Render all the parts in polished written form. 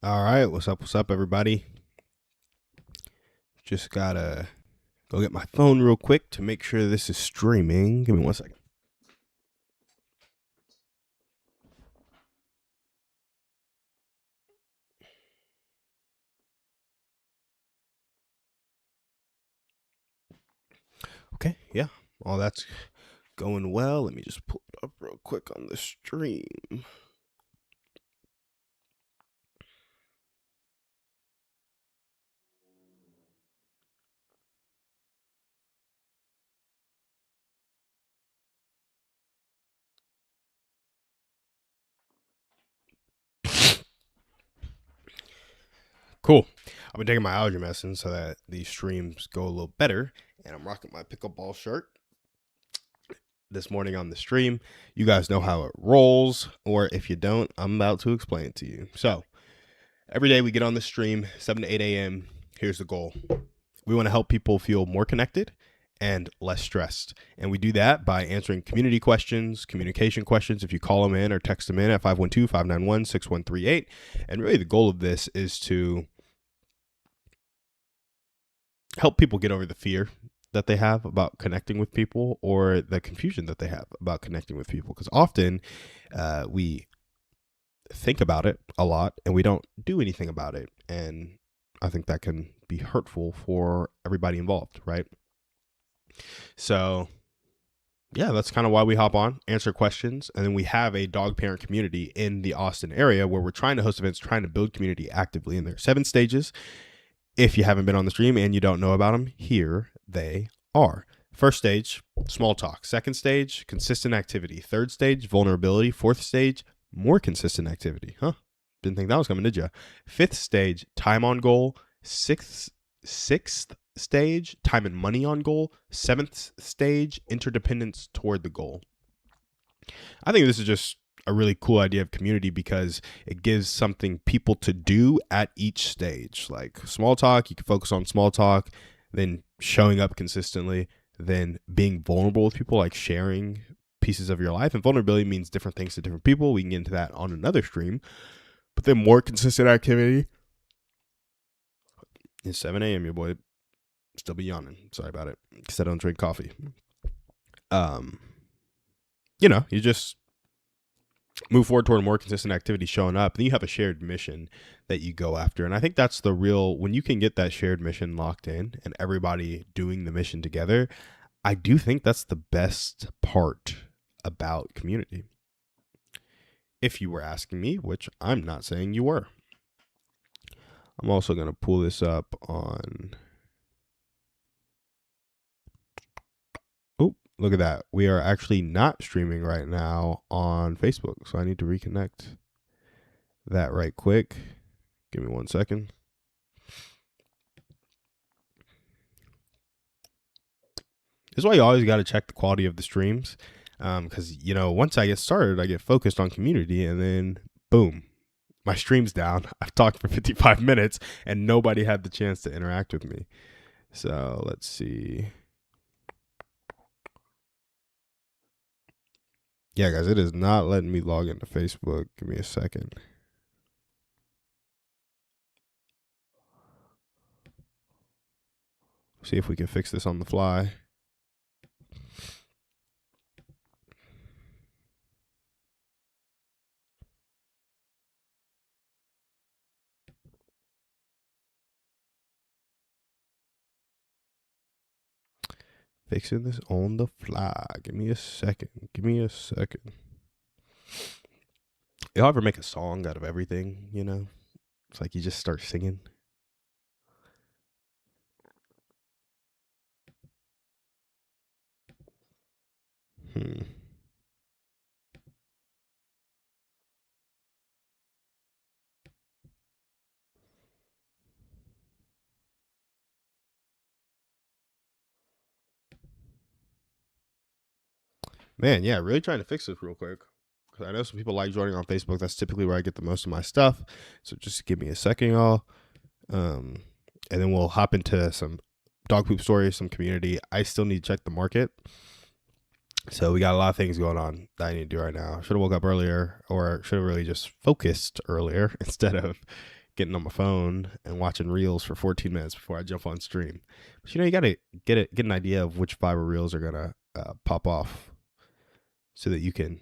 All right, what's up, everybody? Just gotta go get my phone real quick to make sure this is streaming. Give me 1 second. Okay, yeah, all that's going well. Let me just pull it up real quick on the stream. Cool. I've been taking my allergy medicine so that these streams go a little better, and I'm rocking my pickleball shirt this morning on the stream. You guys know how it rolls, or if you don't, I'm about to explain it to you. So, every day we get on the stream, 7 to 8 a.m. Here's the goal. We want to help people feel more connected and less stressed. And we do that by answering community questions, communication questions. If you call them in or text them in at 512-591-6138. And really the goal of this is to help people get over the fear that they have about connecting with people, or the confusion that they have about connecting with people. Because often we think about it a lot and we don't do anything about it. And I think that can be hurtful for everybody involved, right? So yeah, that's kind of why we hop on, answer questions, and then we have a dog parent community in the Austin area where we're trying to host events, trying to build community actively. And there are 7 stages. If you haven't been on the stream and you don't know about them, here they are. First stage, small talk. Second stage, consistent activity. Third stage, vulnerability. Fourth stage, more consistent activity. Didn't think that was coming, did you? Fifth stage, time on goal. Sixth stage, time and money on goal. Seventh stage, interdependence toward the goal. I think this is just a really cool idea of community because it gives something people to do at each stage. Like small talk, you can focus on small talk, then showing up consistently, then being vulnerable with people, like sharing pieces of your life. And vulnerability means different things to different people. We can get into that on another stream. But then more consistent activity. It's 7 a.m. Your boy still be yawning. Sorry about it, because I don't drink coffee. You just move forward toward more consistent activity showing up. Then you have a shared mission that you go after. And I think that's the real, when you can get that shared mission locked in and everybody doing the mission together, I do think that's the best part about community. If you were asking me, which I'm not saying you were. I'm also going to pull this up on... Oh, look at that. We are actually not streaming right now on Facebook. So I need to reconnect that right quick. Give me 1 second. This is why you always got to check the quality of the streams. Because, once I get started, I get focused on community and then boom, my stream's down. I've talked for 55 minutes and nobody had the chance to interact with me. So let's see. Yeah, guys, it is not letting me log into Facebook. Give me a second. See if we can fix this on the fly. Fixing this on the fly. Give me a second. Y'all ever make a song out of everything, It's like you just start singing. Man, yeah, really trying to fix this real quick. Because I know some people like joining on Facebook. That's typically where I get the most of my stuff. So just give me a second, y'all. And then we'll hop into some dog poop stories, some community. I still need to check the market. So we got a lot of things going on that I need to do right now. Should have woke up earlier, or should have really just focused earlier instead of getting on my phone and watching reels for 14 minutes before I jump on stream. But you got to get an idea of which viral reels are gonna pop off, so that you can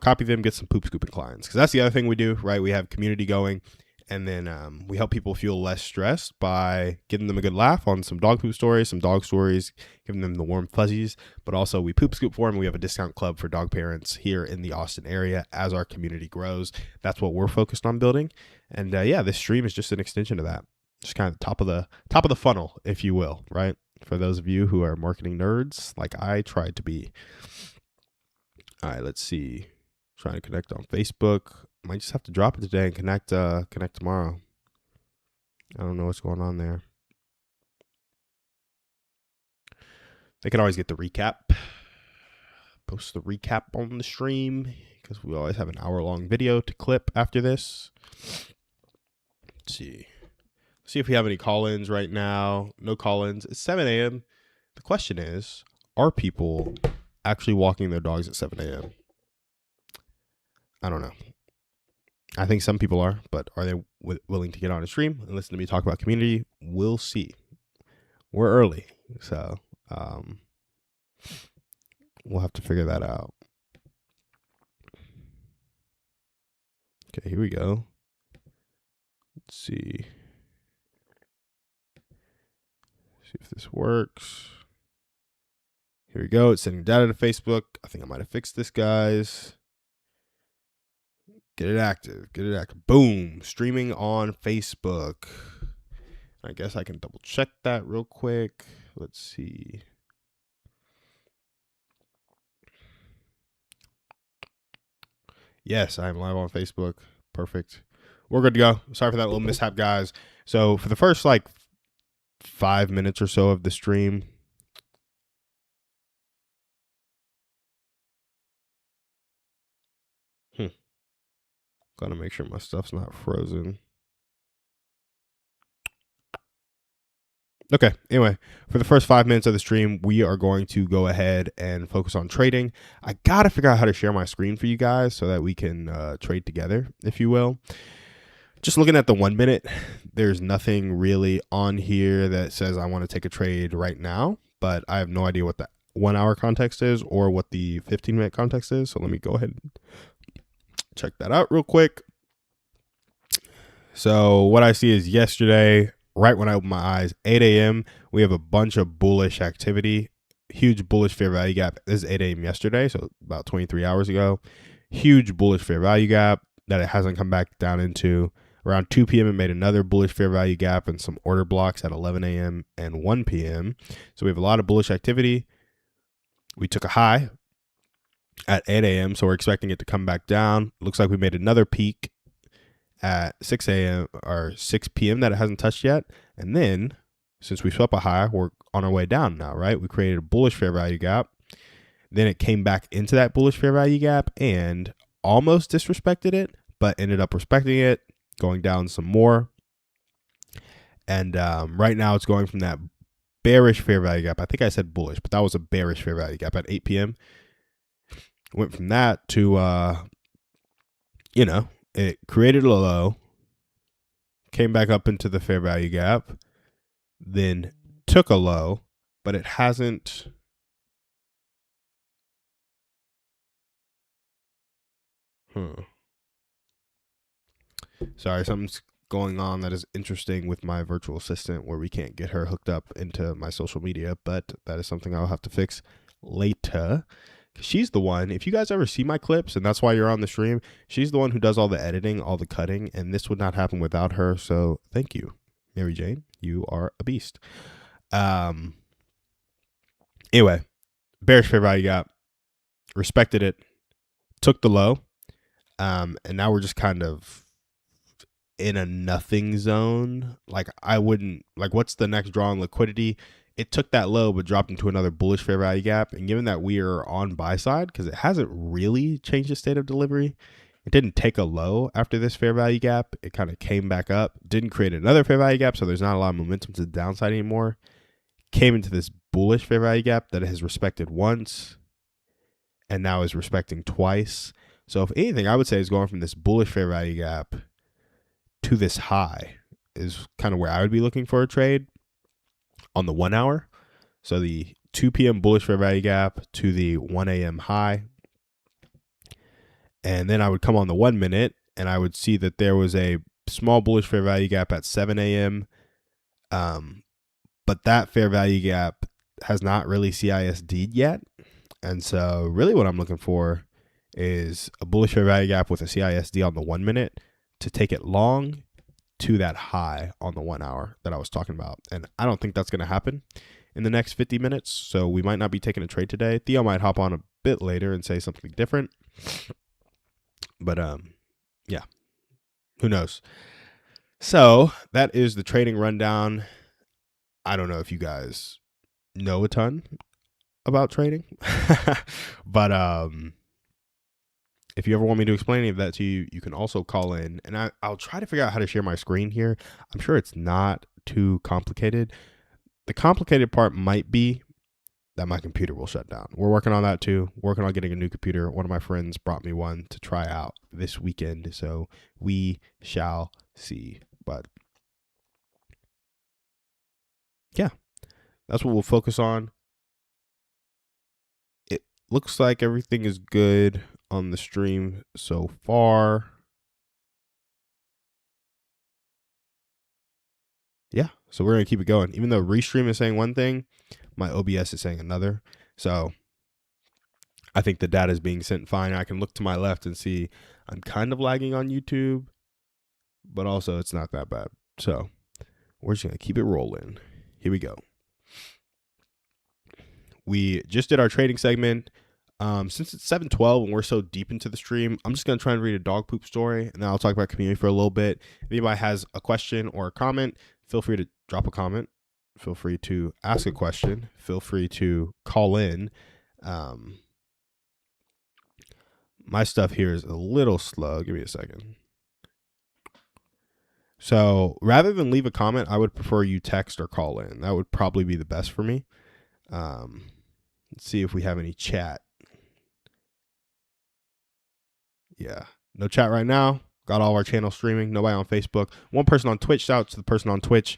copy them, get some poop scooping clients. Because that's the other thing we do, right? We have community going, and then we help people feel less stressed by giving them a good laugh on some dog poop stories, some dog stories, giving them the warm fuzzies. But also we poop scoop for them. We have a discount club for dog parents here in the Austin area as our community grows. That's what we're focused on building. And this stream is just an extension of that. Just kind of top of the funnel, if you will, right? For those of you who are marketing nerds like I tried to be. All right, let's see. Trying to connect on Facebook. Might just have to drop it today and connect tomorrow. I don't know what's going on there. They can always get the recap. Post the recap on the stream, because we always have an hour-long video to clip after this. Let's see. See if we have any call-ins right now. No call-ins. It's 7 a.m. The question is, are people actually walking their dogs at 7 a.m.? I don't know. I think some people are, but are they willing to get on a stream and listen to me talk about community? We'll see. We're early, so we'll have to figure that out. Okay, here we go. Let's see. See if this works. Here we go. It's sending data to Facebook. I think I might have fixed this, guys. Get it active. Get it active. Boom. Streaming on Facebook. I guess I can double check that real quick. Let's see. Yes, I am live on Facebook. Perfect. We're good to go. Sorry for that little mishap, guys. So for the first 5 minutes or so of the stream, gotta make sure my stuff's not frozen. Okay, anyway, for the first 5 minutes of the stream, we are going to go ahead and focus on trading. I gotta figure out how to share my screen for you guys so that we can trade together, if you will. Just looking at the 1 minute, there's nothing really on here that says I want to take a trade right now, but I have no idea what the 1 hour context is or what the 15-minute context is. So let me go ahead and check that out real quick. So what I see is yesterday, right when I open my eyes, 8 a.m., we have a bunch of bullish activity, huge bullish fair value gap. This is 8 a.m. yesterday, so about 23 hours ago. Huge bullish fair value gap that it hasn't come back down into. Around 2 p.m., it made another bullish fair value gap and some order blocks at 11 a.m. and 1 p.m. So we have a lot of bullish activity. We took a high at 8 a.m., so we're expecting it to come back down. Looks like we made another peak at 6 a.m. or 6 p.m. that it hasn't touched yet. And then, since we swept a high, we're on our way down now, right? We created a bullish fair value gap. Then it came back into that bullish fair value gap and almost disrespected it, but ended up respecting it, going down some more. And right now it's going from that bearish fair value gap. I think I said bullish, but that was a bearish fair value gap at 8 p.m. Went from that to, it created a low, came back up into the fair value gap, then took a low, but it hasn't. Sorry, something's going on that is interesting with my virtual assistant where we can't get her hooked up into my social media, but that is something I'll have to fix later. She's the one, if you guys ever see my clips, and that's why you're on the stream, she's the one who does all the editing, all the cutting, and this would not happen without her. So thank you, Mary Jane. You are a beast. Anyway, bearish fair value gap, respected it, took the low, and now we're just kind of in a nothing zone. What's the next draw on liquidity? It took that low, but dropped into another bullish fair value gap. And given that we are on buy side, because it hasn't really changed the state of delivery, it didn't take a low after this fair value gap. It kind of came back up, didn't create another fair value gap, so there's not a lot of momentum to the downside anymore. Came into this bullish fair value gap that it has respected once and now is respecting twice. So if anything, I would say is going from this bullish fair value gap to this high is kind of where I would be looking for a trade on the 1 hour. So the 2 p.m. bullish fair value gap to the 1 a.m. high. And then I would come on the 1 minute and I would see that there was a small bullish fair value gap at 7 a.m. But that fair value gap has not really CISD'd yet. And so really what I'm looking for is a bullish fair value gap with a CISD on the 1 minute to take it long to that high on the 1 hour that I was talking about. And I don't think that's going to happen in the next 50 minutes. So we might not be taking a trade today. Theo might hop on a bit later and say something different. But yeah, who knows? So that is the trading rundown. I don't know if you guys know a ton about trading, but if you ever want me to explain any of that to you, you can also call in, and I'll try to figure out how to share my screen here. I'm sure it's not too complicated. The complicated part might be that my computer will shut down. We're working on that too. Working on getting a new computer. One of my friends brought me one to try out this weekend, so we shall see. But yeah, that's what we'll focus on. It looks like everything is good on the stream so far. Yeah, so we're going to keep it going. Even though Restream is saying one thing, my OBS is saying another. So I think the data is being sent fine. I can look to my left and see I'm kind of lagging on YouTube, but also it's not that bad. So we're just going to keep it rolling. Here we go. We just did our trading segment. Since it's 7:12 and we're so deep into the stream, I'm just going to try and read a dog poop story, and then I'll talk about community for a little bit. If anybody has a question or a comment, feel free to drop a comment. Feel free to ask a question. Feel free to call in. My stuff here is a little slow. Give me a second. So rather than leave a comment, I would prefer you text or call in. That would probably be the best for me. Let's see if we have any chat. Yeah, no chat right now. Got all our channels streaming. Nobody on Facebook. One person on Twitch. Shout out to the person on Twitch.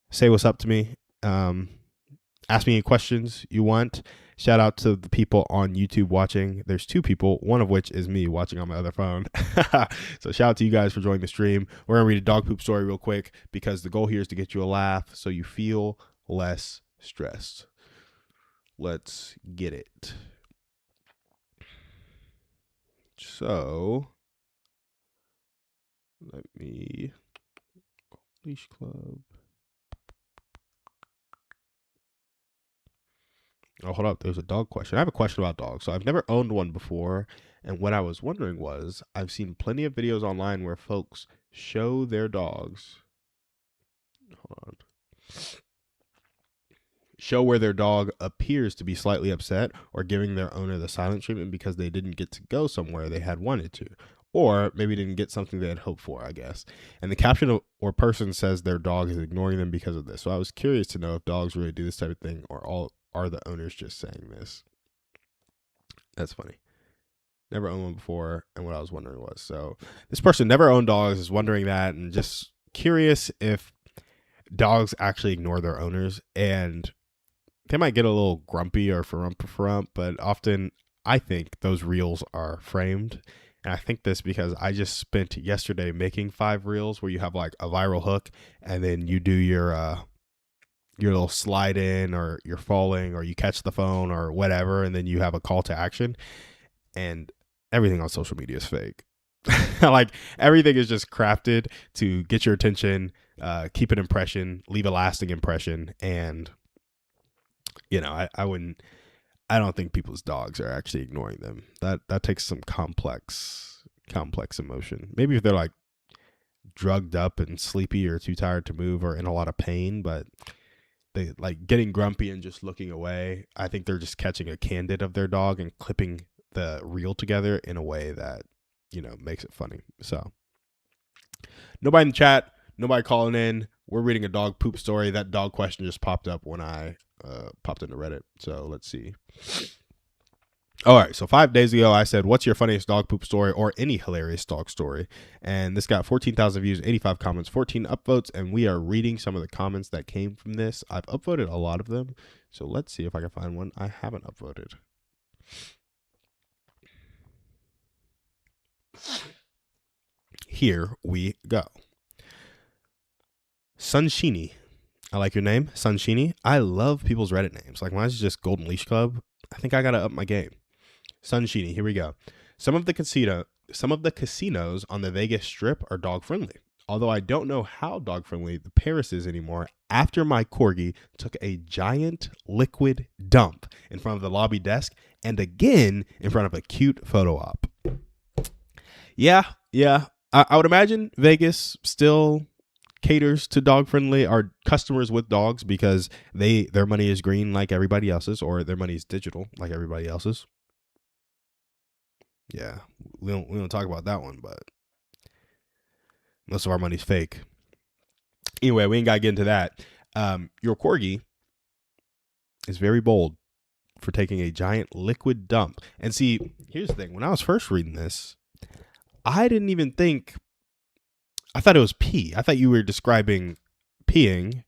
Say what's up to me. Ask me any questions you want. Shout out to the people on YouTube watching. There's 2 people, one of which is me watching on my other phone. So shout out to you guys for joining the stream. We're going to read a dog poop story real quick because the goal here is to get you a laugh so you feel less stressed. Let's get it. So let me Leash Club. Oh, hold up. There's a dog question. I have a question about dogs. So I've never owned one before. And what I was wondering was, I've seen plenty of videos online where folks show their dogs. Hold on. Show where their dog appears to be slightly upset or giving their owner the silent treatment because they didn't get to go somewhere they had wanted to. Or maybe didn't get something they had hoped for, I guess. And the caption or person says their dog is ignoring them because of this. So I was curious to know if dogs really do this type of thing or are the owners just saying this? That's funny. Never owned one before, and what I was wondering was, so this person never owned dogs, is wondering that, and just curious if dogs actually ignore their owners, and they might get a little grumpy or frump, but often I think those reels are framed. And I think this because I just spent yesterday making 5 reels where you have like a viral hook, and then you do your little slide in, or you're falling, or you catch the phone or whatever, and then you have a call to action. And everything on social media is fake. Like everything is just crafted to get your attention, keep an impression, leave a lasting impression. And you know, I don't think people's dogs are actually ignoring them. That takes some complex emotion. Maybe if they're like drugged up and sleepy or too tired to move or in a lot of pain, but they like getting grumpy and just looking away. I think they're just catching a candid of their dog and clipping the reel together in a way that, you know, makes it funny. So nobody in the chat, nobody calling in. We're reading a dog poop story. That dog question just popped up when I popped into Reddit. So let's see. All right, so 5 days ago, I said, "What's your funniest dog poop story or any hilarious dog story?" And this got 14,000 views, 85 comments, 14 upvotes, and we are reading some of the comments that came from this. I've upvoted a lot of them, so let's see if I can find one I haven't upvoted. Here we go. Sunshini. I like your name, Sunshini. I love people's Reddit names. Like mine's just Golden Leash Club. I think I gotta up my game. Sunshini, here we go. Some of the casinos on the Vegas Strip are dog friendly. Although I don't know how dog friendly the Paris is anymore after my corgi took a giant liquid dump in front of the lobby desk and again in front of a cute photo op. Yeah. I would imagine Vegas still caters to dog friendly or customers with dogs because their money is green like everybody else's, or their money is digital like everybody else's. Yeah, we don't talk about that one, but most of our money's fake. Anyway, we ain't got to get into that. Your corgi is very bold for taking a giant liquid dump. And see, here's the thing: when I was first reading this, I didn't even think. I thought it was pee. I thought you were describing peeing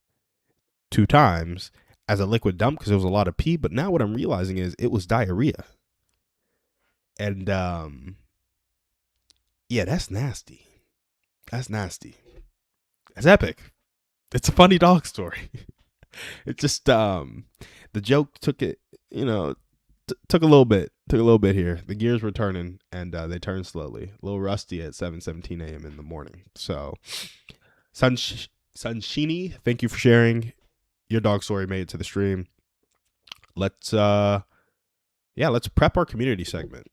2 times as a liquid dump because there was a lot of pee. But now what I'm realizing is it was diarrhea. And yeah, that's nasty. That's nasty. That's epic. It's a funny dog story. It just the joke took it, took a little bit. Took a little bit here. The gears were turning, and they turned slowly. A little rusty at 7:17 a.m. in the morning. So, Sunshini, thank you for sharing your dog story. Made it to the stream. Let's let's prep our community segment.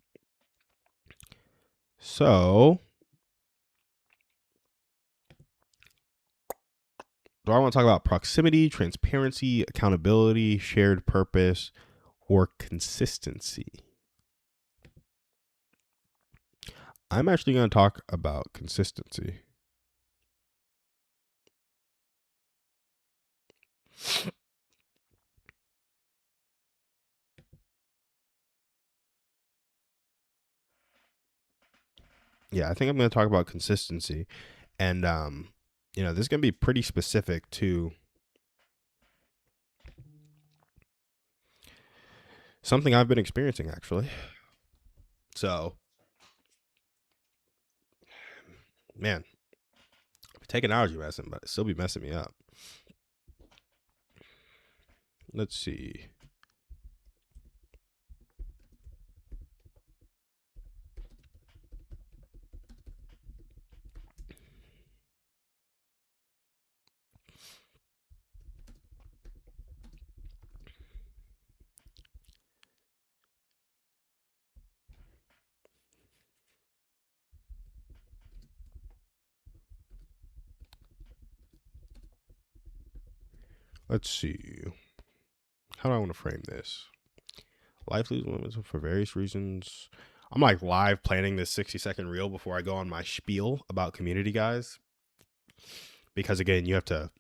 So, do I want to talk about proximity, transparency, accountability, shared purpose, or consistency? I'm actually going to talk about consistency. Yeah, I think I'm going to talk about consistency. And, this is going to be pretty specific to something I've been experiencing, actually. So, man, I take an allergy medicine, but it still be messing me up. Let's see. Let's see. How do I want to frame this? Life leaves limits for various reasons. I'm like live planning this 60-second reel before I go on my spiel about community, guys. Because again, you have to,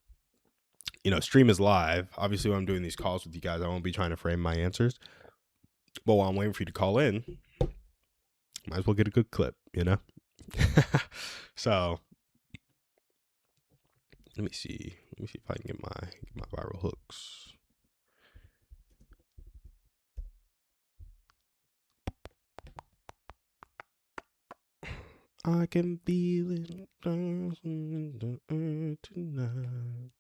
stream is live. Obviously, when I'm doing these calls with you guys, I won't be trying to frame my answers. But while I'm waiting for you to call in, might as well get a good clip, So let me see. Let me see if I can get my viral hooks. I can feel it in the air tonight.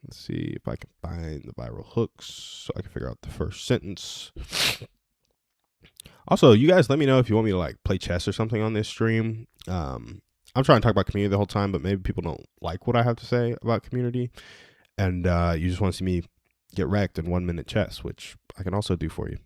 Let's see if I can find the viral hooks so I can figure out the first sentence. Also, you guys let me know if you want me to like play chess or something on this stream. I'm trying to talk about community the whole time, but maybe people don't like what I have to say about community. And you just want to see me get wrecked in 1 minute chess, which I can also do for you.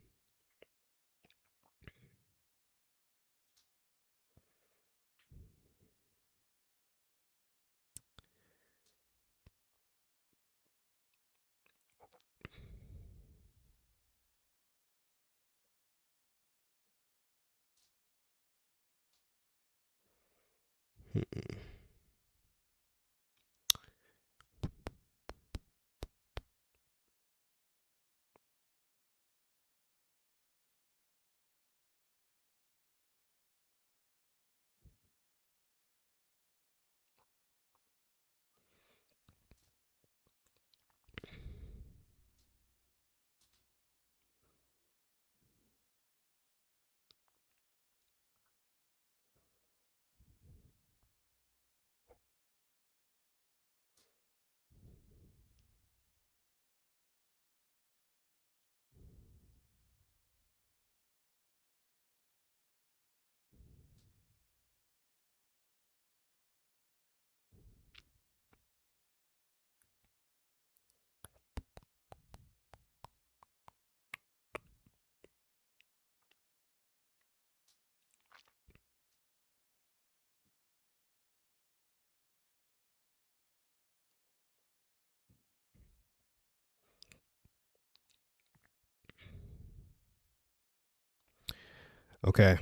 Okay,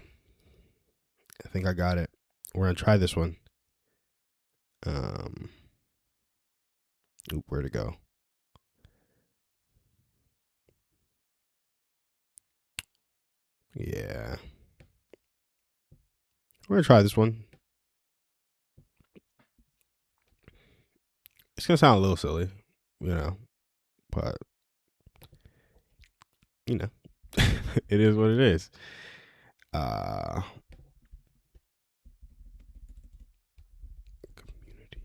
I think I got it. We're gonna try this one. Where'd it go? Yeah, we're gonna try this one. It's gonna sound a little silly, you know, but you know, it is what it is. Uh, community.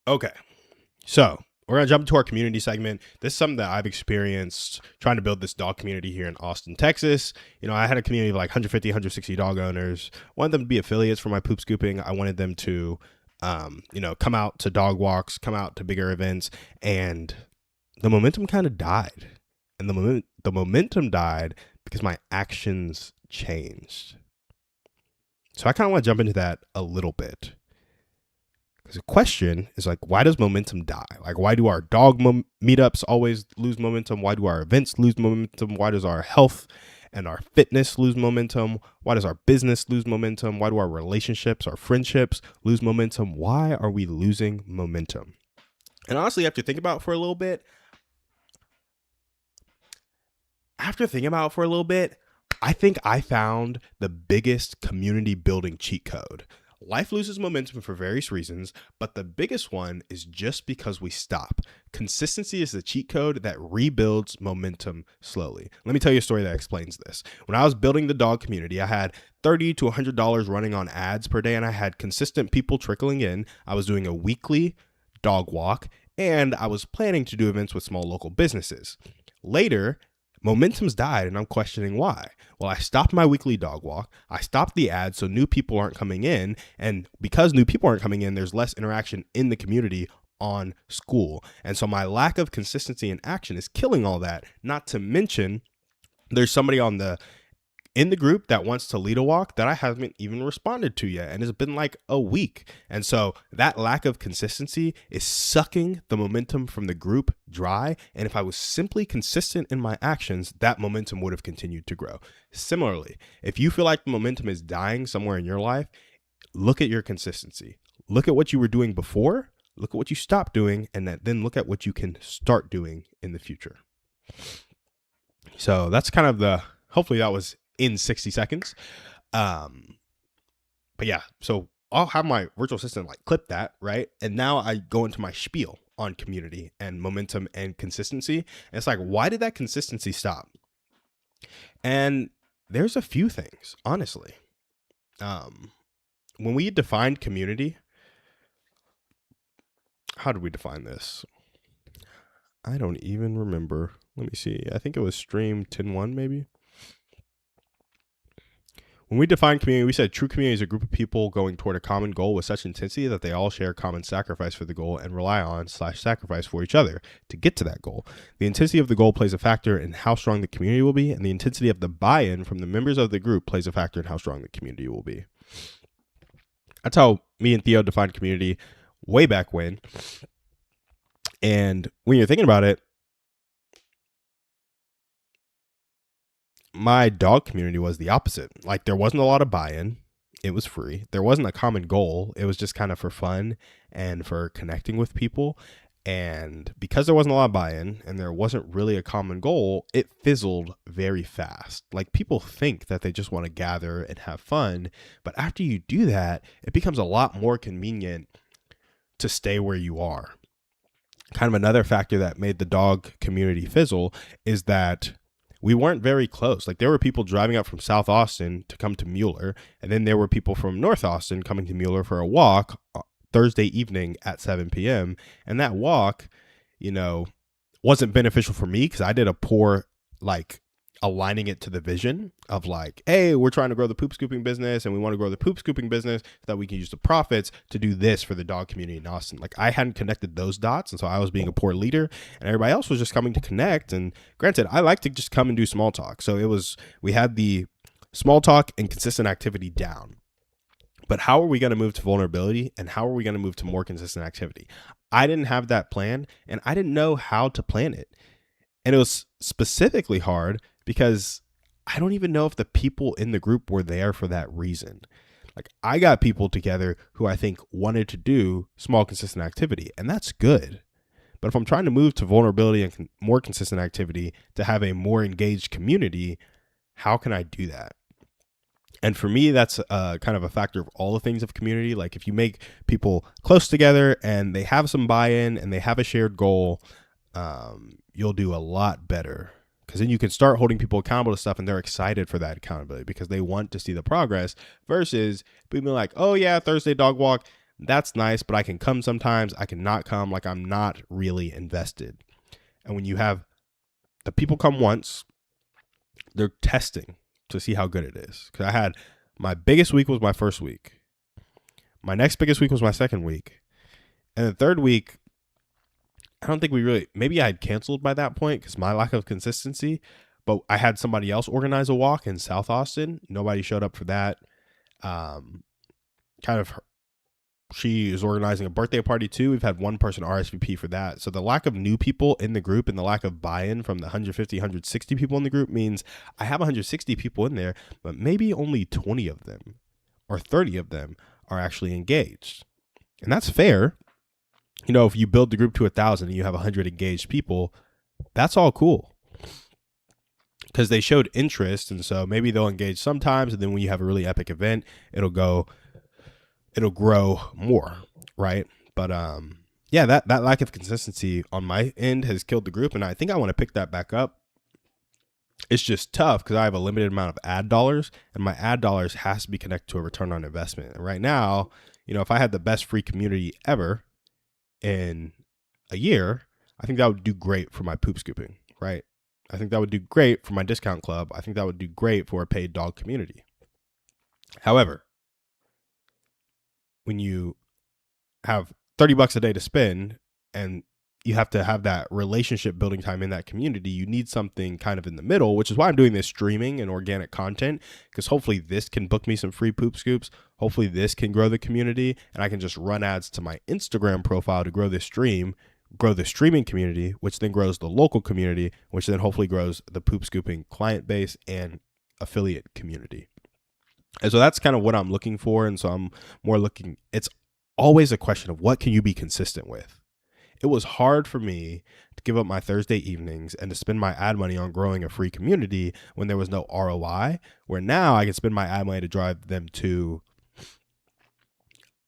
Okay, so we're gonna jump into our community segment. This is something that I've experienced trying to build this dog community here in Austin, Texas. You know, I had a community of like 150, 160 dog owners. I wanted them to be affiliates for my poop scooping. I wanted them to, come out to dog walks, come out to bigger events, and the momentum kind of died. And the momentum died because my actions changed. So I kind of want to jump into that a little bit. Because the question is like, why does momentum die? Like, why do our dog meetups always lose momentum? Why do our events lose momentum? Why does our health and our fitness lose momentum? Why does our business lose momentum? Why do our relationships, our friendships lose momentum? Why are we losing momentum? And honestly, after thinking about it for a little bit, I think I found the biggest community building cheat code. Life loses momentum for various reasons, but the biggest one is just because we stop. Consistency is the cheat code that rebuilds momentum slowly. Let me tell you a story that explains this. When I was building the dog community, I had $30 to $100 running on ads per day, and I had consistent people trickling in. I was doing a weekly dog walk, and I was planning to do events with small local businesses. Later, momentum's died, and I'm questioning why. Well, I stopped my weekly dog walk. I stopped the ads so new people aren't coming in. And because new people aren't coming in, there's less interaction in the community on school. And so my lack of consistency in action is killing all that. Not to mention, there's somebody in the group that wants to lead a walk that I haven't even responded to yet. And it's been like a week. And so that lack of consistency is sucking the momentum from the group dry. And if I was simply consistent in my actions, that momentum would have continued to grow. Similarly, if you feel like the momentum is dying somewhere in your life, look at your consistency. Look at what you were doing before, look at what you stopped doing, and then look at what you can start doing in the future. So that's kind of hopefully that was in 60 seconds. But yeah, so I'll have my virtual assistant like clip that, right? And now I go into my spiel on community and momentum and consistency. And it's like, why did that consistency stop? And there's a few things, honestly. When we defined community, how did we define this? I don't even remember. Let me see. I think it was stream 10.1 maybe. When we define community, we said true community is a group of people going toward a common goal with such intensity that they all share a common sacrifice for the goal and rely on / sacrifice for each other to get to that goal. The intensity of the goal plays a factor in how strong the community will be, and the intensity of the buy-in from the members of the group plays a factor in how strong the community will be. That's how me and Theo defined community way back when. And when you're thinking about it, my dog community was the opposite. Like, there wasn't a lot of buy-in. It was free. There wasn't a common goal. It was just kind of for fun and for connecting with people. And because there wasn't a lot of buy-in and there wasn't really a common goal, it fizzled very fast. Like, people think that they just want to gather and have fun, but after you do that, it becomes a lot more convenient to stay where you are. Kind of another factor that made the dog community fizzle is that we weren't very close. Like, there were people driving up from South Austin to come to Mueller, and then there were people from North Austin coming to Mueller for a walk Thursday evening at 7 p.m. And that walk, wasn't beneficial for me because I did a poor, aligning it to the vision of hey, we're trying to grow the poop scooping business and we want to grow the poop scooping business so that we can use the profits to do this for the dog community in Austin. I hadn't connected those dots. And so I was being a poor leader and everybody else was just coming to connect. And granted, I like to just come and do small talk. So we had the small talk and consistent activity down. But how are we going to move to vulnerability and how are we going to move to more consistent activity? I didn't have that plan and I didn't know how to plan it. And it was specifically hard because I don't even know if the people in the group were there for that reason. I got people together who I think wanted to do small, consistent activity, and that's good. But if I'm trying to move to vulnerability and more consistent activity to have a more engaged community, how can I do that? And for me, that's kind of a factor of all the things of community. If you make people close together and they have some buy-in and they have a shared goal, you'll do a lot better. Because then you can start holding people accountable to stuff and they're excited for that accountability because they want to see the progress versus being like, oh yeah, Thursday dog walk, that's nice, but I can come sometimes, I can not come, I'm not really invested. And when you have the people come once, they're testing to see how good it is. Because I had my biggest week was my first week. My next biggest week was my second week. And the third week, I don't think maybe I had canceled by that point because my lack of consistency, but I had somebody else organize a walk in South Austin. Nobody showed up for that. She is organizing a birthday party too. We've had one person RSVP for that. So the lack of new people in the group and the lack of buy-in from the 150, 160 people in the group means I have 160 people in there, but maybe only 20 of them or 30 of them are actually engaged. And that's fair. If you build the group to 1,000 and you have 100 engaged people, that's all cool because they showed interest. And so maybe they'll engage sometimes. And then when you have a really epic event, it'll grow more. Right. But, that lack of consistency on my end has killed the group. And I think I want to pick that back up. It's just tough because I have a limited amount of ad dollars and my ad dollars has to be connected to a return on investment. And right now, if I had the best free community ever in a year, I think that would do great for my poop scooping, right? I think that would do great for my discount club. I think that would do great for a paid dog community. However, when you have $30 a day to spend and you have to have that relationship building time in that community, you need something kind of in the middle, which is why I'm doing this streaming and organic content, because hopefully this can book me some free poop scoops. Hopefully this can grow the community and I can just run ads to my Instagram profile to grow the streaming community, which then grows the local community, which then hopefully grows the poop scooping client base and affiliate community. And so that's kind of what I'm looking for. And so I'm more looking, it's always a question of what can you be consistent with? It was hard for me to give up my Thursday evenings and to spend my ad money on growing a free community when there was no ROI, where now I can spend my ad money to drive them to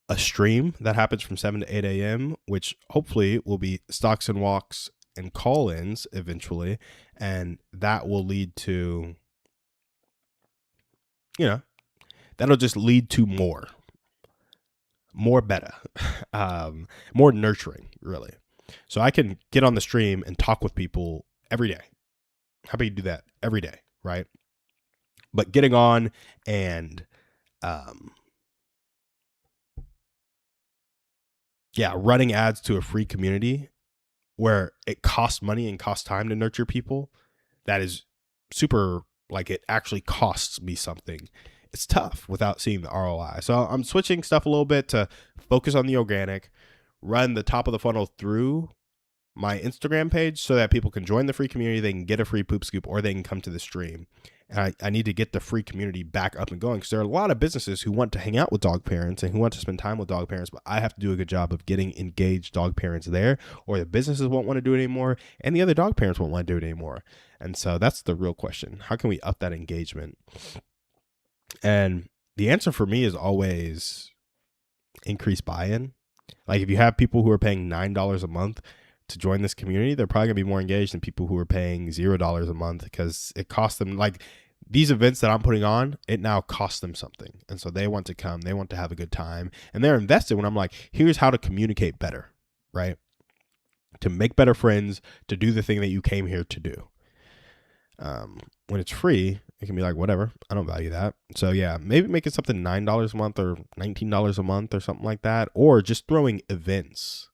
a stream that happens from 7 to 8 a.m., which hopefully will be stocks and walks and call-ins eventually. And that will lead to, that'll just lead to more better, more nurturing, really. So I can get on the stream and talk with people every day. How about you do that every day, right? But getting on and, running ads to a free community where it costs money and costs time to nurture people, that is super, it actually costs me something. It's tough without seeing the ROI. So I'm switching stuff a little bit to focus on the organic, run the top of the funnel through my Instagram page so that people can join the free community, they can get a free poop scoop, or they can come to the stream. I need to get the free community back up and going, because there are a lot of businesses who want to hang out with dog parents and who want to spend time with dog parents, but I have to do a good job of getting engaged dog parents there, or the businesses won't want to do it anymore and the other dog parents won't want to do it anymore. And so that's the real question. How can we up that engagement? And the answer for me is always increase buy-in. Like, if you have people who are paying $9 a month to join this community, they're probably gonna be more engaged than people who are paying $0 a month, because it costs them, like, these events that I'm putting on, it now costs them something. And so they want to come, they want to have a good time, and they're invested when I'm like, here's how to communicate better, right? To make better friends, to do the thing that you came here to do. When it's free, it can be like, whatever, I don't value that. So yeah, maybe make it something $9 a month or $19 a month or something like that, or just throwing events.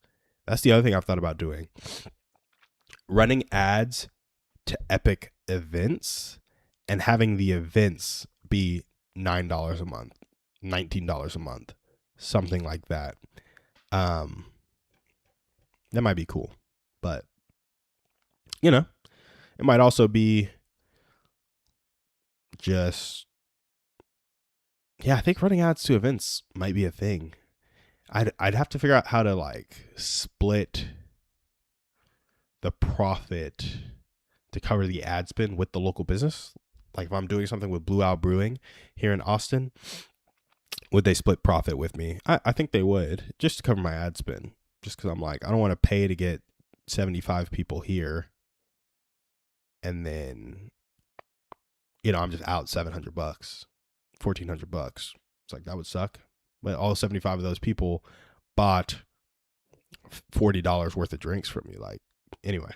That's the other thing I've thought about doing. Running ads to epic events and having the events be $9 a month, $19 a month, something like that. That might be cool, but it might also be just, I think running ads to events might be a thing. I'd have to figure out how to like split the profit to cover the ad spend with the local business. Like, if I'm doing something with Blue Owl Brewing here in Austin, would they split profit with me? I think they would, just to cover my ad spend. Just because I'm like, I don't want to pay to get 75 people here, and then I'm just out $700, $1,400. It's like, that would suck. But all 75 of those people bought $40 worth of drinks from me. Like, anyway,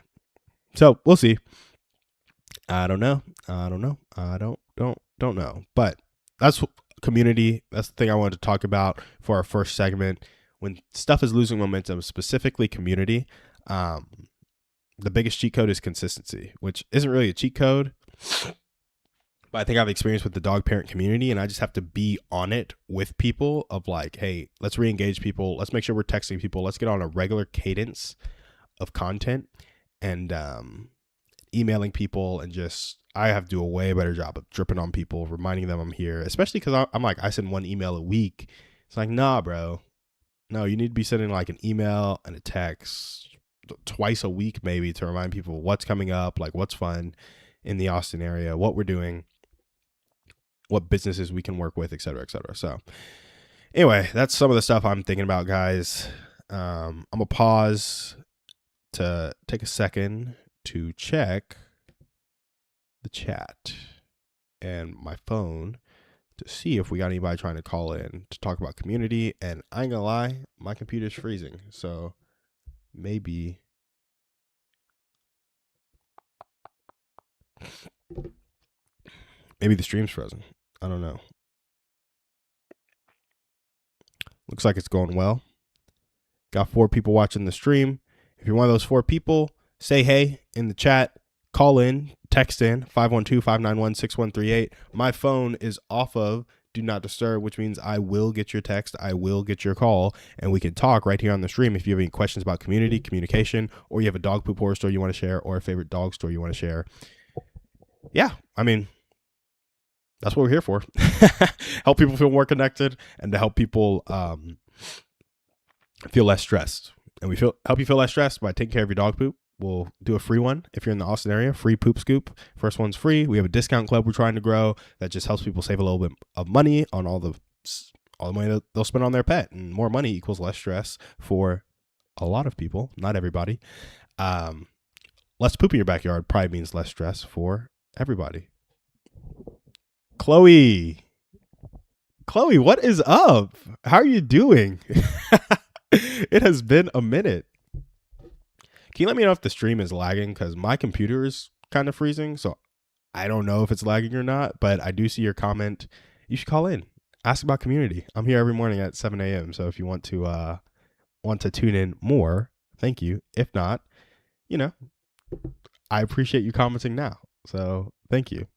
so we'll see. I don't know. I don't know. But that's community. That's the thing I wanted to talk about for our first segment. When stuff is losing momentum, specifically community, the biggest cheat code is consistency, which isn't really a cheat code, but I think I've experienced with the dog parent community, and I just have to be on it with people of like, hey, let's re-engage people. Let's make sure we're texting people. Let's get on a regular cadence of content and emailing people, and just, I have to do a way better job of dripping on people, reminding them I'm here, especially because I'm like, I send one email a week. It's like, nah, bro. No, you need to be sending like an email and a text twice a week, maybe, to remind people what's coming up, like what's fun in the Austin area, what we're doing, what businesses we can work with, et cetera, et cetera. So anyway, that's some of the stuff I'm thinking about, guys. I'm gonna pause to take a second to check the chat and my phone to see if we got anybody trying to call in to talk about community. And I ain't gonna lie, my computer's freezing, so maybe the stream's frozen. I don't know. Looks like it's going well. Got 4 people watching the stream. If you're one of those 4 people, say hey in the chat, call in, text in 512-591-6138. My phone is off of do not disturb, which means I will get your text, I will get your call, and we can talk right here on the stream if you have any questions about community, communication, or you have a dog poop horror story you want to share, or a favorite dog story you want to share. Yeah, I mean, that's what we're here for. Help people feel more connected, and to help people feel less stressed. And we help you feel less stressed by taking care of your dog poop. We'll do a free one if you're in the Austin area, free poop scoop. First one's free. We have a discount club we're trying to grow that just helps people save a little bit of money on all the money that they'll spend on their pet. And more money equals less stress for a lot of people, not everybody. Less poop in your backyard probably means less stress for everybody. Chloe, what is up? How are you doing? It has been a minute. Can you let me know if the stream is lagging? Because my computer is kind of freezing, so I don't know if it's lagging or not, but I do see your comment. You should call in. Ask about community. I'm here every morning at 7 a.m., so if you want to tune in more, thank you. If not, I appreciate you commenting now, so thank you.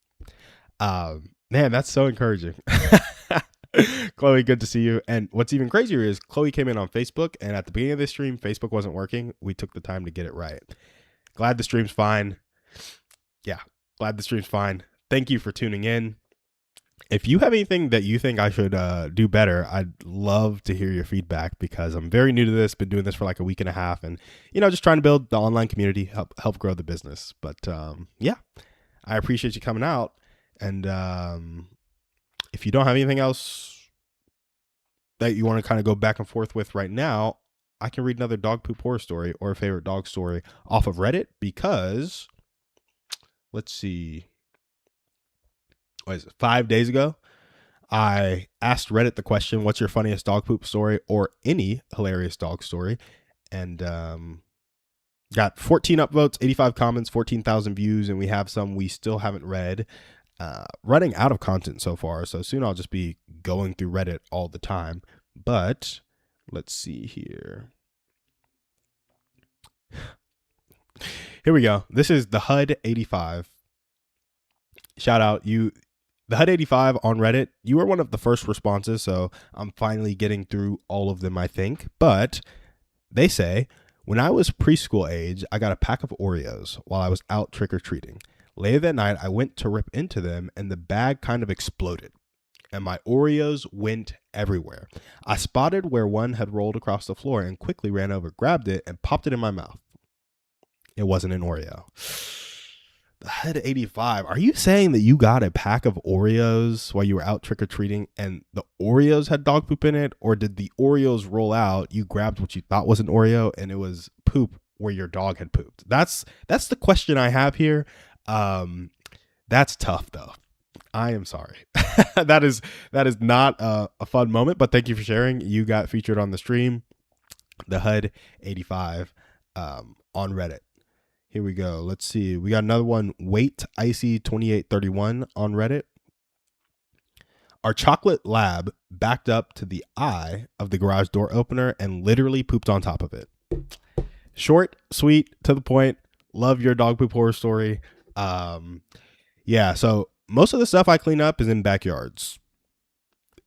Man, that's so encouraging. Chloe, good to see you. And what's even crazier is Chloe came in on Facebook, and at the beginning of this stream, Facebook wasn't working. We took the time to get it right. Glad the stream's fine. Yeah, glad the stream's fine. Thank you for tuning in. If you have anything that you think I should do better, I'd love to hear your feedback because I'm very new to this. Been doing this for like a week and a half, and just trying to build the online community, help grow the business. But yeah, I appreciate you coming out. And if you don't have anything else that you want to kind of go back and forth with right now, I can read another dog poop horror story or a favorite dog story off of Reddit because let's see. What is it, 5 days ago, I asked Reddit the question, what's your funniest dog poop story or any hilarious dog story? And got 14 upvotes, 85 comments, 14,000 views, and we have some we still haven't read. Running out of content so far, so soon I'll just be going through Reddit all the time. But let's see here. Here we go. This is the HUD85. Shout out you. The HUD85 on Reddit, you were one of the first responses, so I'm finally getting through all of them, I think. But they say, when I was preschool age, I got a pack of Oreos while I was out trick-or-treating. Later that night, I went to rip into them, and the bag kind of exploded, and my Oreos went everywhere. I spotted where one had rolled across the floor and quickly ran over, grabbed it, and popped it in my mouth. It wasn't an Oreo. The HUD85, are you saying that you got a pack of Oreos while you were out trick-or-treating and the Oreos had dog poop in it? Or did the Oreos roll out, you grabbed what you thought was an Oreo, and it was poop where your dog had pooped? That's the question I have here. That's tough, though. I am sorry. That is not a fun moment, but thank you for sharing. You got featured on the stream, the HUD85 on Reddit. Here we go. Let's see. We got another one. Wait Icy 2831 on Reddit. Our chocolate lab backed up to the eye of the garage door opener and literally pooped on top of it. Short, sweet, to the point. Love your dog poop horror story. Yeah, so most of the stuff I clean up is in backyards.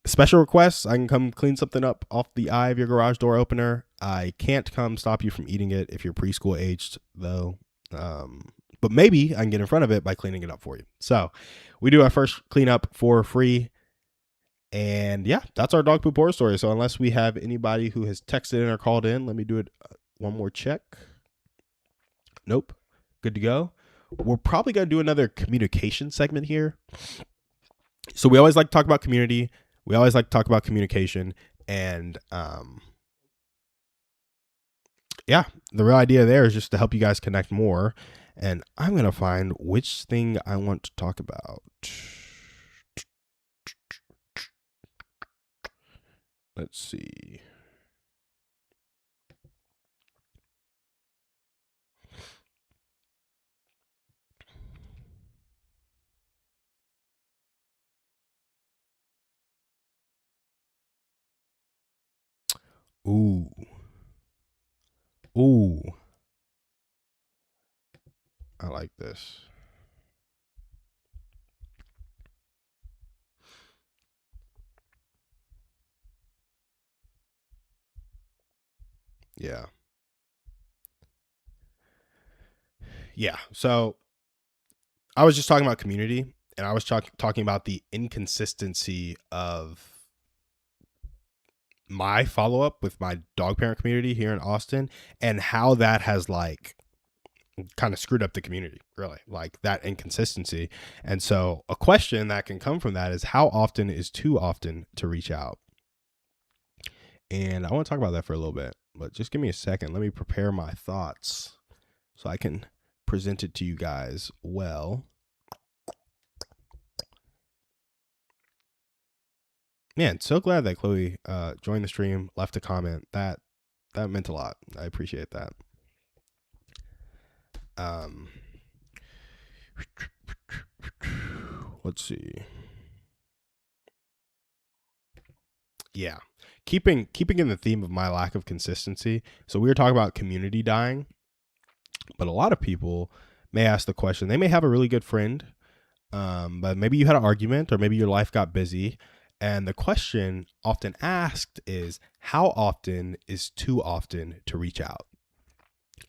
Special requests, I can come clean something up off the eye of your garage door opener. I can't come stop you from eating it if you're preschool aged, though. But maybe I can get in front of it by cleaning it up for you. So we do our first cleanup for free. And yeah, that's our dog poop horror story. So unless we have anybody who has texted in or called in, let me do it one more check. Nope. Good to go. We're probably going to do another communication segment here. So we always like to talk about community. We always like to talk about communication. And yeah, the real idea there is just to help you guys connect more. And I'm going to find which thing I want to talk about. Let's see. Ooh. Ooh. I like this. Yeah. Yeah. So I was just talking about community, and I was talking about the inconsistency of my follow-up with my dog parent community here in Austin and how that has like kind of screwed up the community, really, like that inconsistency. And so a question that can come from that is, how often is too often to reach out? And I want to talk about that for a little bit, but just give me a second. Let me prepare my thoughts so I can present it to you guys well. Man, so glad that Chloe joined the stream, left a comment. That meant a lot. I appreciate that. Let's see. Yeah, keeping in the theme of my lack of consistency. So we were talking about community dying, but a lot of people may ask the question. They may have a really good friend, but maybe you had an argument, or maybe your life got busy. And the question often asked is, how often is too often to reach out?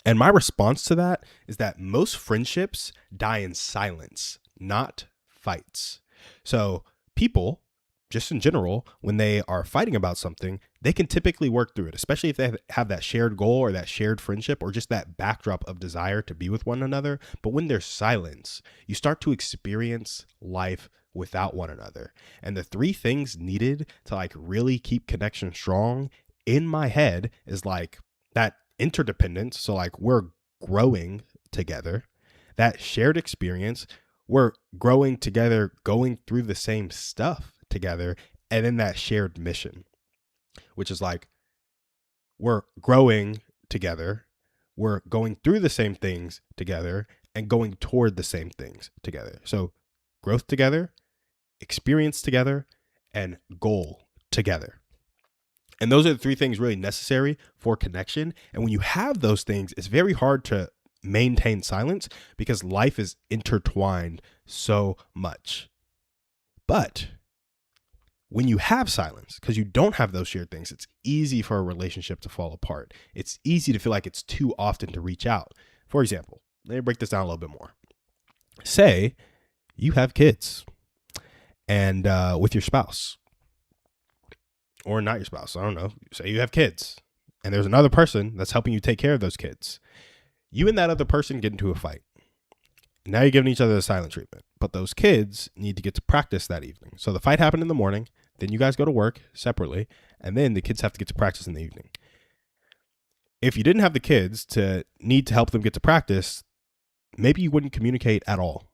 And my response to that is that most friendships die in silence, not fights. So people, just in general, when they are fighting about something, they can typically work through it, especially if they have that shared goal or that shared friendship or just that backdrop of desire to be with one another. But when there's silence, you start to experience life without one another. And the three things needed to like really keep connection strong in my head is like that interdependence. So like we're growing together, that shared experience, we're growing together, going through the same stuff together, and then that shared mission, which is like we're growing together, we're going through the same things together, and going toward the same things together. So growth together, experience together, and goal together. And those are the three things really necessary for connection. And when you have those things, it's very hard to maintain silence because life is intertwined so much. But when you have silence, because you don't have those shared things, it's easy for a relationship to fall apart. It's easy to feel like it's too often to reach out. For example, let me break this down a little bit more. Say you have kids and with your spouse, or not your spouse, I don't know. Say you have kids and there's another person that's helping you take care of those kids. You and that other person get into a fight. Now you're giving each other the silent treatment, but those kids need to get to practice that evening. So the fight happened in the morning, then you guys go to work separately, and then the kids have to get to practice in the evening. If you didn't have the kids to need to help them get to practice, maybe you wouldn't communicate at all.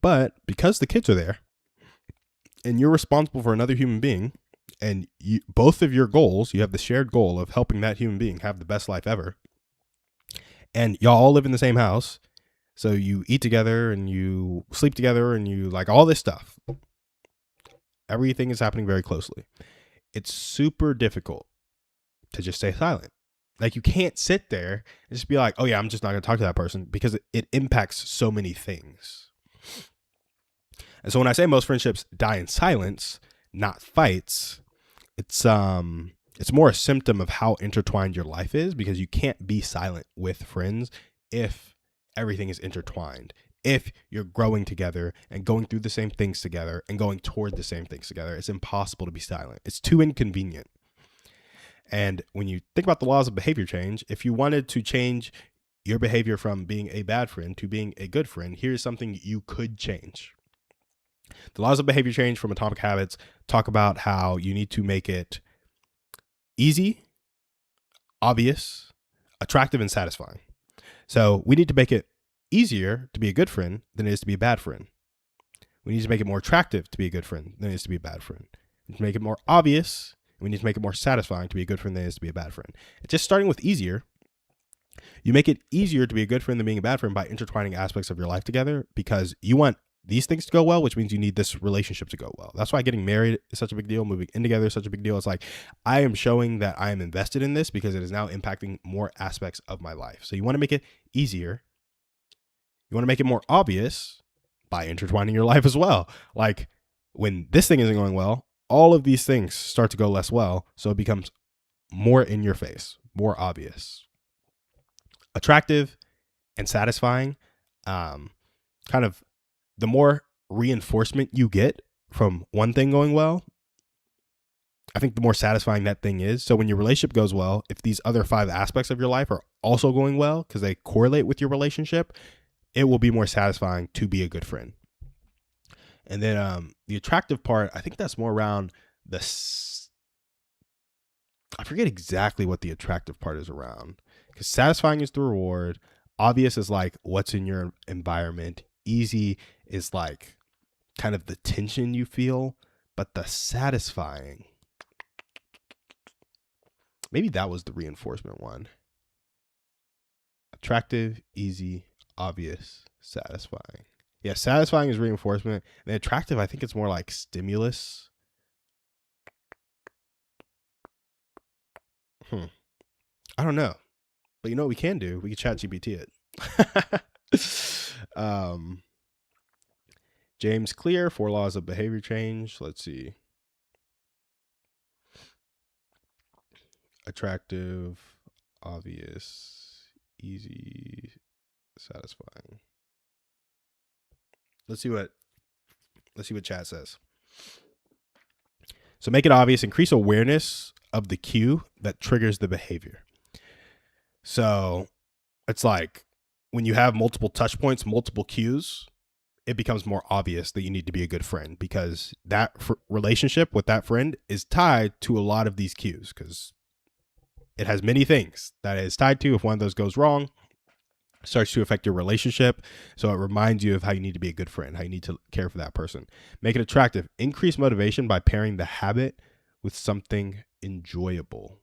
But because the kids are there and you're responsible for another human being, and both of your goals, you have the shared goal of helping that human being have the best life ever, and y'all all live in the same house, so you eat together and you sleep together and you like all this stuff. Everything is happening very closely. It's super difficult to just stay silent. Like you can't sit there and just be like, oh yeah, I'm just not going to talk to that person, because it impacts so many things. And so when I say most friendships die in silence, not fights, it's more a symptom of how intertwined your life is, because you can't be silent with friends if everything is intertwined. If you're growing together and going through the same things together and going toward the same things together, it's impossible to be silent. It's too inconvenient. And when you think about the laws of behavior change, if you wanted to change your behavior from being a bad friend to being a good friend, here's something you could change. The laws of behavior change from Atomic Habits talk about how you need to make it easy, obvious, attractive, and satisfying. So we need to make it easier to be a good friend than it is to be a bad friend. We need to make it more attractive to be a good friend than it is to be a bad friend. We need to make it more obvious. We need to make it more satisfying to be a good friend than it is to be a bad friend. It's just starting with easier. You make it easier to be a good friend than being a bad friend by intertwining aspects of your life together, because you want these things to go well, which means you need this relationship to go well. That's why getting married is such a big deal. Moving in together is such a big deal. It's like, I am showing that I am invested in this because it is now impacting more aspects of my life. So you want to make it easier. You want to make it more obvious by intertwining your life as well. Like when this thing isn't going well, all of these things start to go less well. So it becomes more in your face, more obvious, attractive, and satisfying. Kind of the more reinforcement you get from one thing going well, I think the more satisfying that thing is. So when your relationship goes well, if these other 5 aspects of your life are also going well because they correlate with your relationship, it will be more satisfying to be a good friend. And then the attractive part, I think that's more around I forget exactly what the attractive part is around, because satisfying is the reward. Obvious is like what's in your environment. Easy is like kind of the tension you feel, but the satisfying, maybe that was the reinforcement one. Attractive, easy, obvious, satisfying. Yeah, satisfying is reinforcement. And attractive, I think it's more like stimulus. I don't know. But you know what we can do? We can chat GPT it. James Clear, 4 laws of behavior change. Let's see. Attractive, obvious, easy, satisfying. Let's see what Let's see what chat says. So make it obvious, increase awareness of the cue that triggers the behavior. So it's like when you have multiple touch points, multiple cues, it becomes more obvious that you need to be a good friend, because that relationship with that friend is tied to a lot of these cues, because it has many things that it is tied to. If one of those goes wrong, it starts to affect your relationship. So it reminds you of how you need to be a good friend, how you need to care for that person. Make it attractive. Increase motivation by pairing the habit with something enjoyable.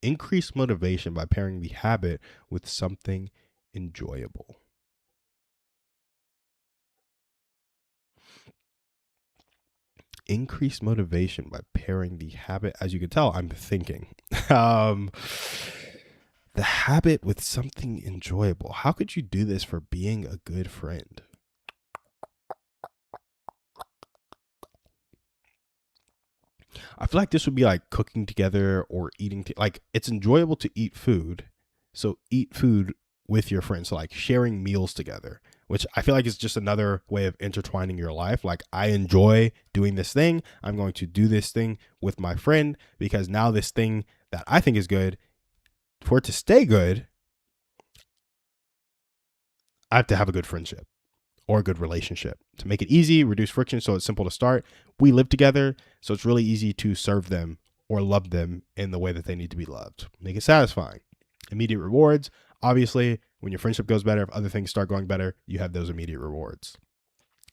Increase motivation by pairing the habit with something enjoyable. Increase motivation by pairing the habit. As you can tell, I'm thinking. The habit with something enjoyable. How could you do this for being a good friend? I feel like this would be like cooking together or eating. Like, it's enjoyable to eat food. So eat food with your friends. So like sharing meals together, which I feel like is just another way of intertwining your life. Like, I enjoy doing this thing. I'm going to do this thing with my friend, because now this thing that I think is good, for it to stay good, I have to have a good friendship or a good relationship. To make it easy, reduce friction so it's simple to start. We live together, so it's really easy to serve them or love them in the way that they need to be loved. Make it satisfying. Immediate rewards. Obviously, when your friendship goes better, if other things start going better, you have those immediate rewards.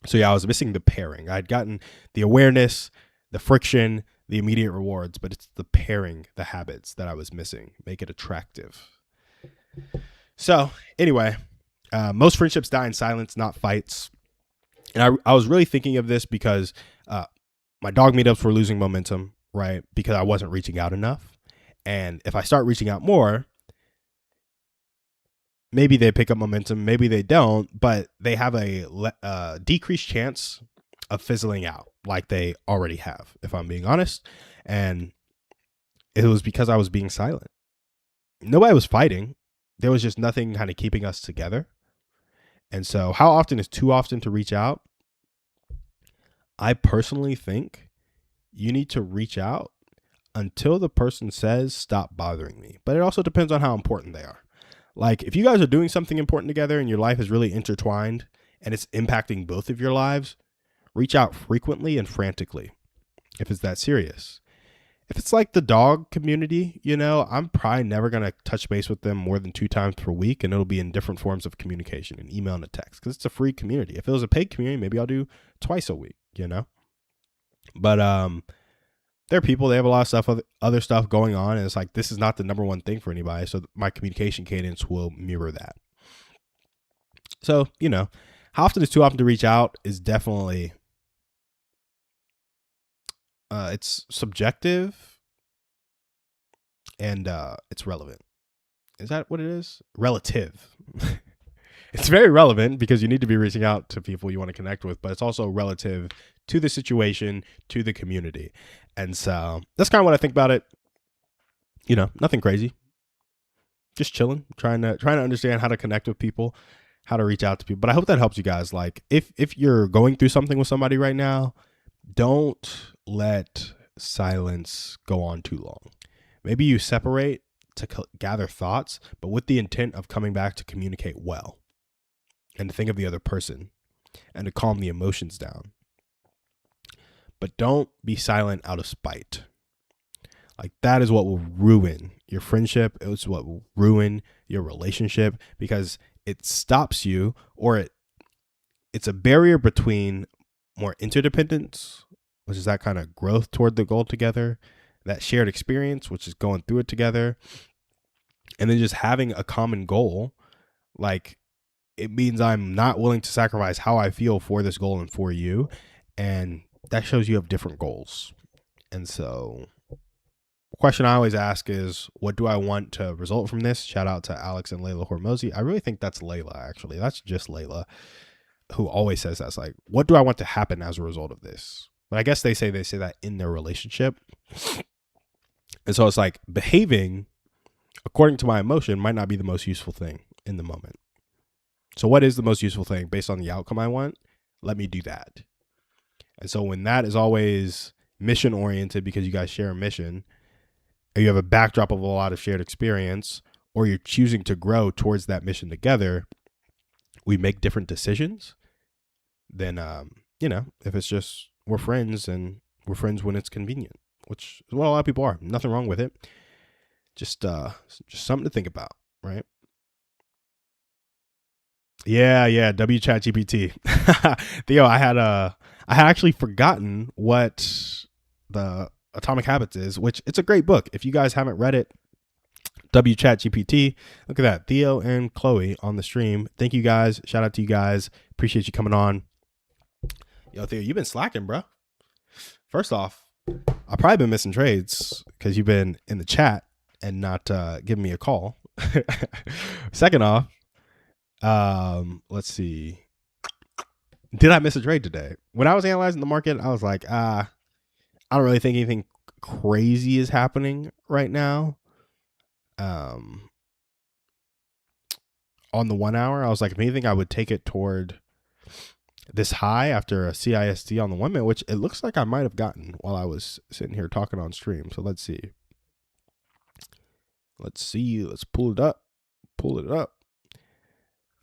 So yeah, I was missing the pairing. I'd gotten the awareness, the friction, the immediate rewards, but it's the pairing, the habits that I was missing. Make it attractive. So anyway, most friendships die in silence, not fights. And I was really thinking of this because my dog meetups were losing momentum, right? Because I wasn't reaching out enough. And if I start reaching out more, maybe they pick up momentum, maybe they don't, but they have a decreased chance of fizzling out like they already have, if I'm being honest. And it was because I was being silent. Nobody was fighting. There was just nothing kind of keeping us together. And so how often is too often to reach out? I personally think you need to reach out until the person says, stop bothering me. But it also depends on how important they are. Like, if you guys are doing something important together and your life is really intertwined and it's impacting both of your lives, reach out frequently and frantically if it's that serious. If it's like the dog community, I'm probably never going to touch base with them more than 2 times per week, and it'll be in different forms of communication, an email and a text, because it's a free community. If it was a paid community, maybe I'll do twice a week, But there are people, they have a lot of stuff, other stuff going on, and it's like, this is not the number one thing for anybody, so my communication cadence will mirror that. So, how often is too often to reach out is definitely, it's subjective and it's relevant. Is that what it is? Relative. It's very relevant because you need to be reaching out to people you want to connect with, but it's also relative to the situation, to the community. And so that's kind of what I think about it. Nothing crazy. Just chilling, trying to understand how to connect with people, how to reach out to people. But I hope that helps you guys. Like, if you're going through something with somebody right now, don't let silence go on too long. Maybe you separate to gather thoughts, but with the intent of coming back to communicate well and to think of the other person and to calm the emotions down. But don't be silent out of spite. Like, that is what will ruin your friendship. It's what will ruin your relationship, because it stops you, or it's a barrier between more interdependence, which is that kind of growth toward the goal together, that shared experience, which is going through it together, and then just having a common goal. Like, it means I'm not willing to sacrifice how I feel for this goal and for you. And that shows you have different goals. And so the question I always ask is, what do I want to result from this? Shout out to Alex and Layla Hormozy. I really think that's Layla, actually. That's just Layla, who always says that's like, what do I want to happen as a result of this? But I guess they say that in their relationship. And so it's like, behaving according to my emotion might not be the most useful thing in the moment. So what is the most useful thing based on the outcome I want? Let me do that. And so when that is always mission oriented because you guys share a mission, or you have a backdrop of a lot of shared experience, or you're choosing to grow towards that mission together, we make different decisions than if it's just we're friends and we're friends when it's convenient, which is what a lot of people are. Nothing wrong with it. Just something to think about, right? Yeah. W Chat GPT. Theo, I had actually forgotten what the Atomic Habits is, which it's a great book. If you guys haven't read it, W Chat GPT. Look at that. Theo and Chloe on the stream. Thank you guys. Shout out to you guys. Appreciate you coming on. Yo, Theo, you've been slacking, bro. First off, I've probably been missing trades because you've been in the chat and not giving me a call. Second off, let's see. Did I miss a trade today? When I was analyzing the market, I was like, I don't really think anything crazy is happening right now. On the 1 hour, I was like, if anything, I would take it toward this high after a CISD on the 1 minute, which it looks like I might have gotten while I was sitting here talking on stream. So let's see. Let's pull it up.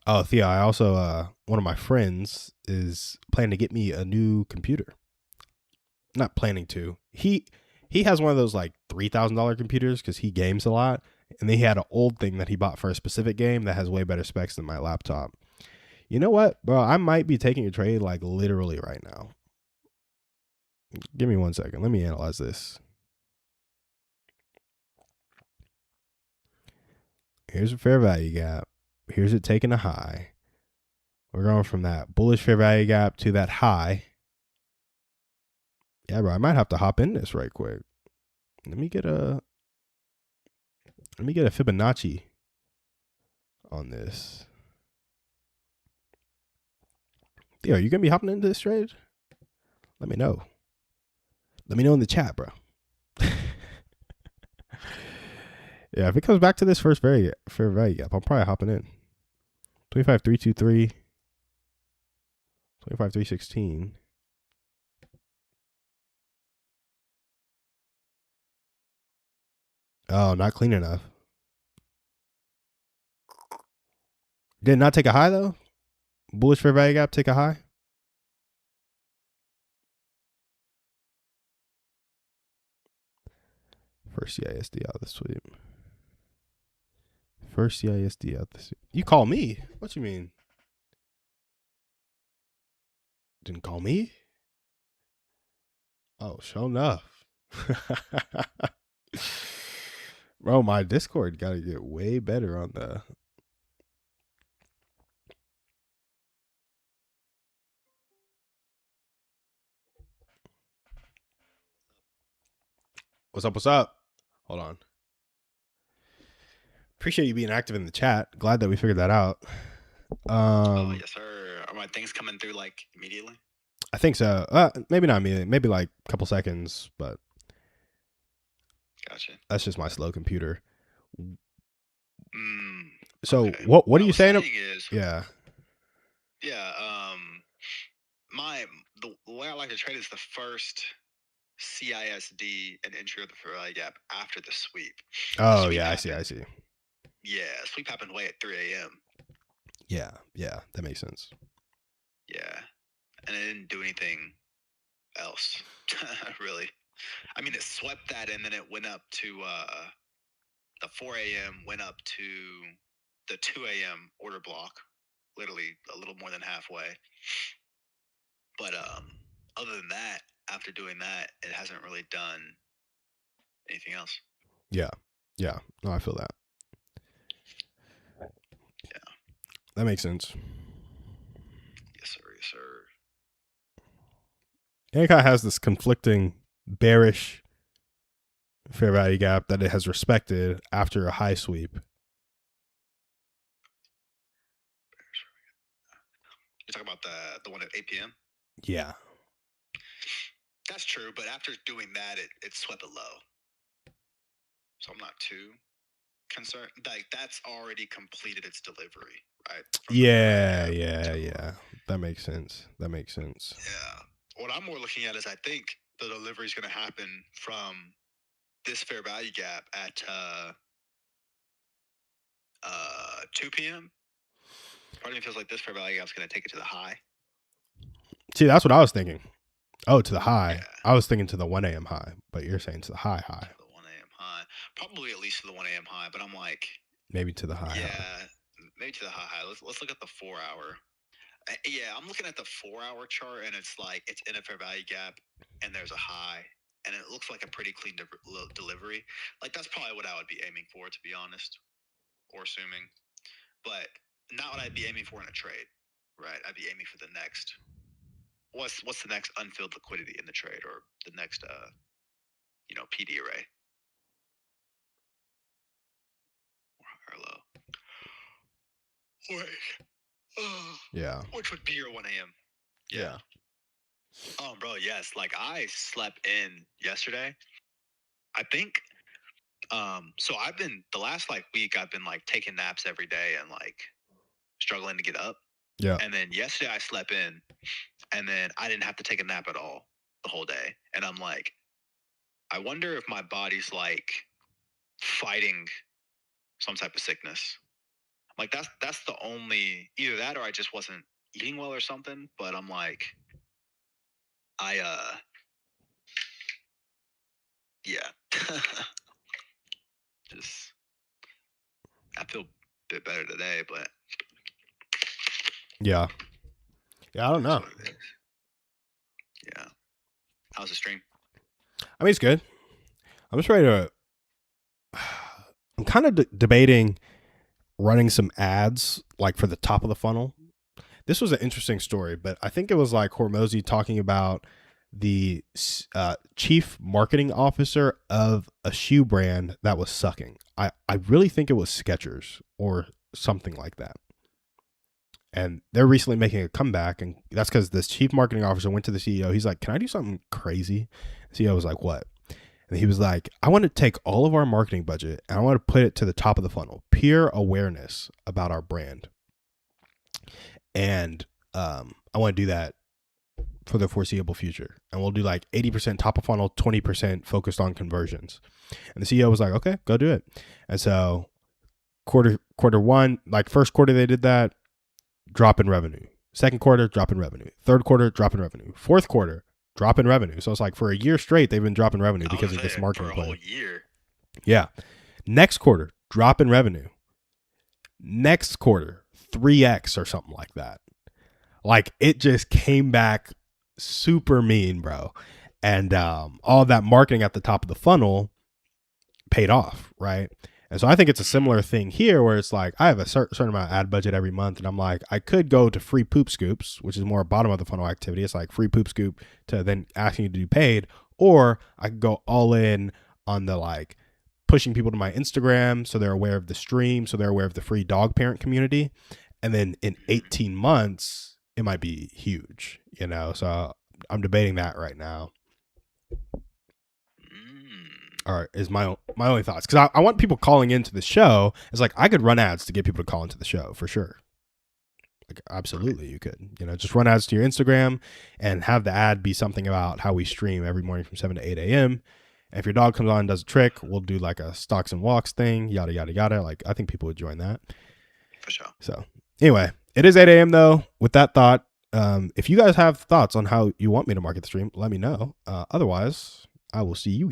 Oh, Thea, I also one of my friends is planning to get me a new computer. Not planning to. He has one of those like $3,000 computers because he games a lot, and he had an old thing that he bought for a specific game that has way better specs than my laptop. You know what, bro? I might be taking a trade like literally right now. Give me 1 second. Let me analyze this. Here's a fair value gap. Here's it taking a high. We're going from that bullish fair value gap to that high. Yeah, bro, I might have to hop in this right quick. Let me get a Fibonacci on this. Theo, are you gonna be hopping into this trade? Let me know. Let me know in the chat, bro. Yeah, if it comes back to this first fair value gap, I'm probably hopping in. 25,323, 25,316. Oh, not clean enough. Did not take a high though? Bullish fair value gap, take a high? First CISD out of the sweep. First CISD out the sweep. You call me? What you mean? Didn't call me? Oh, sure enough. Bro, my Discord got to get way better on the. What's up? What's up? Hold on. Appreciate you being active in the chat. Glad that we figured that out. Yes, sir. Are my things coming through like immediately? I think so. Maybe not immediately. Maybe like a couple seconds, but Gotcha. that's just my slow computer. So Okay. what are you saying? Yeah. The way I like to trade is the first CISD and entry of the fair value gap after the sweep. Oh yeah, I see. Yeah, sweep happened way at 3 a.m. Yeah, that makes sense. Yeah, and it didn't do anything else, really. I mean, it swept that, and then it went up to the 4 a.m. went up to the 2 a.m. order block, literally a little more than halfway. But other than that, after doing that, it hasn't really done anything else. Yeah. No, I feel that. Yeah. That makes sense. Yes, sir. And it kind of has this conflicting bearish fair value gap that it has respected after a high sweep. You talk about the one at 8 p.m. Yeah. That's true, but after doing that, it swept it low. So I'm not too concern, like that's already completed its delivery, right? From the Fair Value Yeah, Gap yeah, to yeah. That makes sense. That makes sense. yeah. What I'm more looking at is I think the delivery is going to happen from this Fair Value Gap at 2 p.m. Part of me feels like this Fair Value Gap is going to take it to the high. See, that's what I was thinking. Oh, to the Yeah. high. I was thinking to the 1 a.m. high, but you're saying to the high. To the 1 a.m. high. Probably at least to the 1 a.m. high, but I'm like, Maybe to the high. yeah, maybe to the high. Let's look at the 4 hour. Yeah, I'm looking at the 4 hour chart, and it's like it's in a Fair Value Gap, and there's a high, and it looks like a pretty clean delivery. Like that's probably what I would be aiming for, to be honest, or assuming, but not what I'd be aiming for in a trade, right? I'd be aiming for the next. What's the next unfilled liquidity in the trade, or the next PD array or low? Yeah. Which would be your 1 a.m. Yeah. Oh, bro, yes. Like I slept in yesterday. I think. So I've been the last like week. I've been like taking naps every day and like struggling to get up. Yeah. And then yesterday I slept in, and then I didn't have to take a nap at all the whole day. And I'm like, I wonder if my body's like fighting some type of sickness. Like that's the only either that or I just wasn't eating well or something. But I'm like, I yeah, just I feel a bit better today, but Yeah. Yeah, I don't know. Yeah. How's the stream? I mean, it's good. I'm just ready to. I'm kind of debating running some ads like for the top of the funnel. This was an interesting story, but I think it was like Hormozy talking about the chief marketing officer of a shoe brand that was sucking. I really think it was Skechers or something like that. And they're recently making a comeback, and that's because this chief marketing officer went to the CEO. He's like, "Can I do something crazy?" The CEO was like, "What?" And he was like, "I want to take all of our marketing budget and I want to put it to the top of the funnel, peer awareness about our brand. And I want to do that for the foreseeable future. And we'll do like 80% top of funnel, 20% focused on conversions." And the CEO was like, "Okay, go do it." And so quarter one, like first quarter they did that, drop in revenue. Second quarter, drop in revenue. Third quarter, drop in revenue. Fourth quarter, drop in revenue. So it's like for a year straight, they've been dropping revenue because of this marketing for a plan. whole year. Yeah. Next quarter, drop in revenue. Next quarter, 3x or something like that. Like it just came back super mean, bro. And all that marketing at the top of the funnel paid off, right? And so I think it's a similar thing here where it's like I have a certain amount of ad budget every month, and I'm like, I could go to free poop scoops, which is more bottom of the funnel activity. It's like free poop scoop to then asking you to do paid, or I could go all in on the like pushing people to my Instagram so they're aware of the stream, so they're aware of the free dog parent community. And then in 18 months, it might be huge, you know? So I'm debating that right now. All right, is my only thoughts, because I want people calling into the show. It's like I could run ads to get people to call into the show for sure. Like absolutely, you could. You know, just run ads to your Instagram and have the ad be something about how we stream every morning from 7 to 8 a.m. And if your dog comes on and does a trick, we'll do like a stocks and walks thing, yada yada yada. Like I think people would join that for sure. So anyway, it is 8 a.m. though. With that thought, if you guys have thoughts on how you want me to market the stream, let me know. Otherwise, I will see you guys